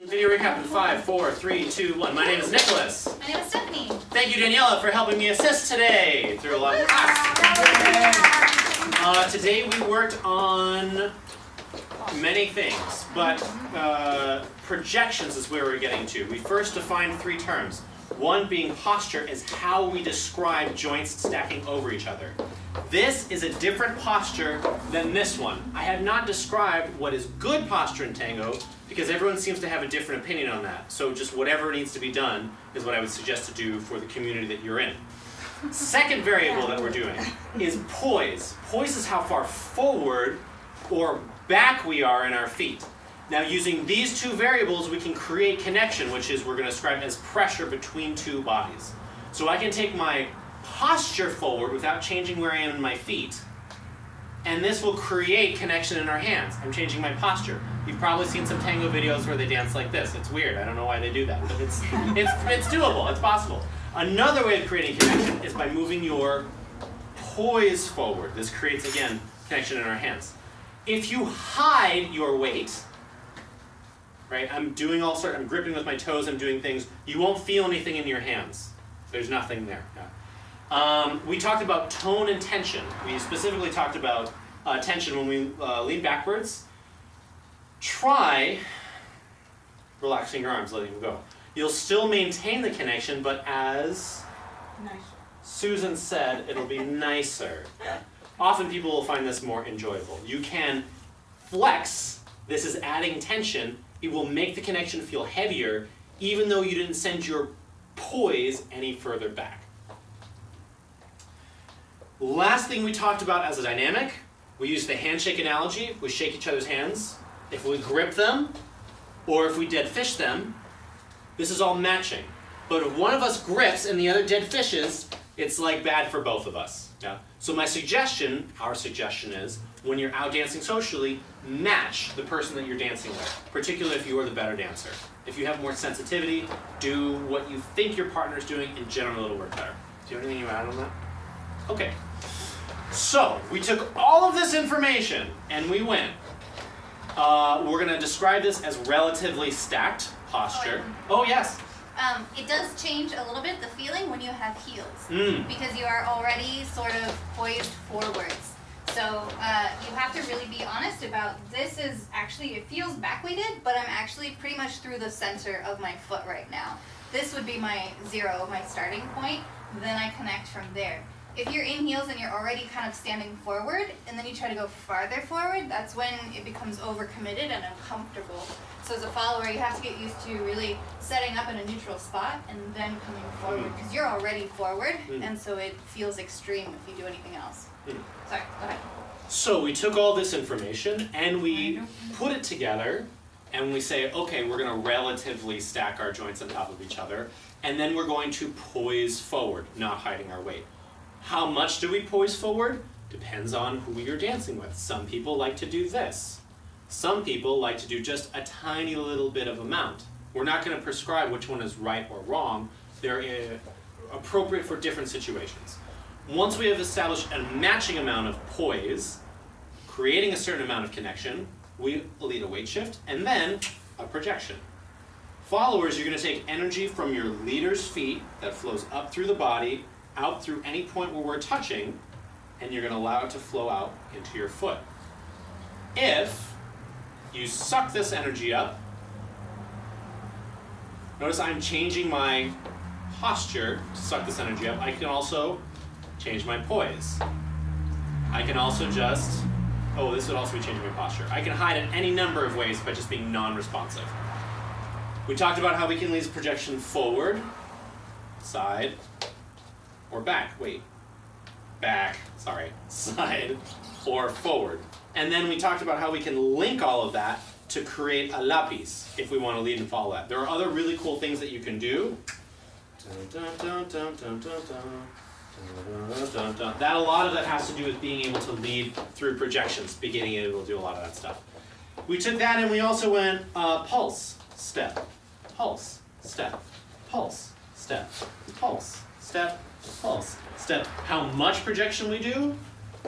Video recap in 5, 4, 3, 2, 1. My name is Nicholas. My name is Stephanie. Thank you, Daniela, for helping me assist today through a lot of class. Today we worked on many things, but projections is where we're getting to. We first defined three terms. One being posture is how we describe joints stacking over each other. This is a different posture than this one. I have not described what is good posture in Tango because everyone seems to have a different opinion on that. So just whatever needs to be done is what I would suggest to do for the community that you're in. Second variable that we're doing is poise. Poise is how far forward or back we are in our feet. Now using these two variables we can create connection, which is we're going to describe as pressure between two bodies. So I can take my posture forward without changing where I am in my feet, and this will create connection in our hands. I'm changing my posture. You've probably seen some Tango videos where they dance like this. It's weird. I don't know why they do that, but it's doable. It's possible. Another way of creating connection is by moving your poise forward. This creates, again, connection in our hands. If you hide your weight, right, I'm gripping with my toes, I'm doing things, you won't feel anything in your hands. There's nothing there. Yeah. We talked about tone and tension. We specifically talked about tension when we lean backwards. Try relaxing your arms, letting them go. You'll still maintain the connection, but as Susan said, it'll be nicer. Often people will find this more enjoyable. You can flex. This is adding tension. It will make the connection feel heavier, even though you didn't send your poise any further back. Last thing we talked about as a dynamic, we used the handshake analogy. We shake each other's hands. If we grip them, or if we dead fish them, this is all matching. But if one of us grips and the other dead fishes, it's like bad for both of us. Yeah? So our suggestion is, when you're out dancing socially, match the person that you're dancing with, particularly if you are the better dancer. If you have more sensitivity, do what you think your partner's doing, in general it'll work better. Do you have anything you add on that? Okay. So, we took all of this information and we went. We're going to describe this as relatively stacked posture. Oh, yes. It does change a little bit, the feeling, when you have heels. Because you are already sort of poised forwards. So you have to really be honest about this. Is actually, it feels back-weighted, but I'm actually pretty much through the center of my foot right now. This would be my zero, my starting point. Then I connect from there. If you're in heels and you're already kind of standing forward, and then you try to go farther forward, that's when it becomes overcommitted and uncomfortable. So as a follower, you have to get used to really setting up in a neutral spot and then coming forward, because you're already forward, and so it feels extreme if you do anything else. Sorry, go ahead. So we took all this information and we put it together, and we say, okay, we're going to relatively stack our joints on top of each other, and then we're going to poise forward, not hiding our weight. How much do we poise forward? Depends on who you're dancing with. Some people like to do this. Some people like to do just a tiny little bit of amount. We're not going to prescribe which one is right or wrong. They're appropriate for different situations. Once we have established a matching amount of poise, creating a certain amount of connection, we lead a weight shift and then a projection. Followers, you're going to take energy from your leader's feet that flows up through the body, out through any point where we're touching, and you're going to allow it to flow out into your foot. If you suck this energy up, notice I'm changing my posture to suck this energy up. I can also change my poise. I can also this would also be changing my posture. I can hide in any number of ways by just being non-responsive. We talked about how we can lead projection forward, side, or back, side or forward. And then we talked about how we can link all of that to create a lapiz if we want to lead and follow that. There are other really cool things that you can do. A lot of that has to do with being able to lead through projections, beginning able to do a lot of that stuff. We took that and we also went pulse, step, pulse, step, pulse, step, pulse, step, pulse, step. How much projection we do?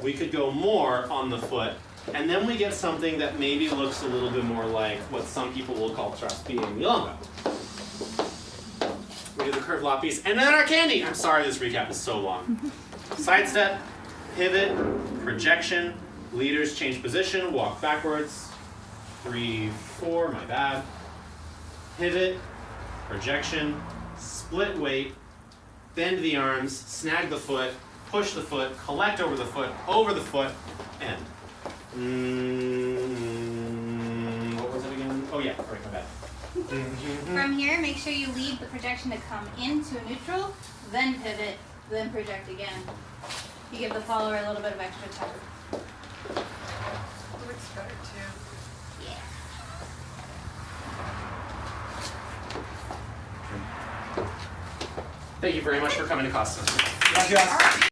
We could go more on the foot And then we get something that maybe looks a little bit more like what some people will call traspié milonga. We do the curved lapiz, and then our candy. I'm sorry this recap is so long. Sidestep, pivot, projection, leaders change position, walk backwards. 3, 4, my bad. Pivot, projection, split weight, bend the arms, snag the foot, push the foot, collect over the foot, end. What was it again? Oh yeah, sorry, my bad. From here, make sure you lead the projection to come into neutral, then pivot, then project again. You give the follower a little bit of extra time. Looks better too. Yeah. Thank you very much for coming to Costa. Gracias.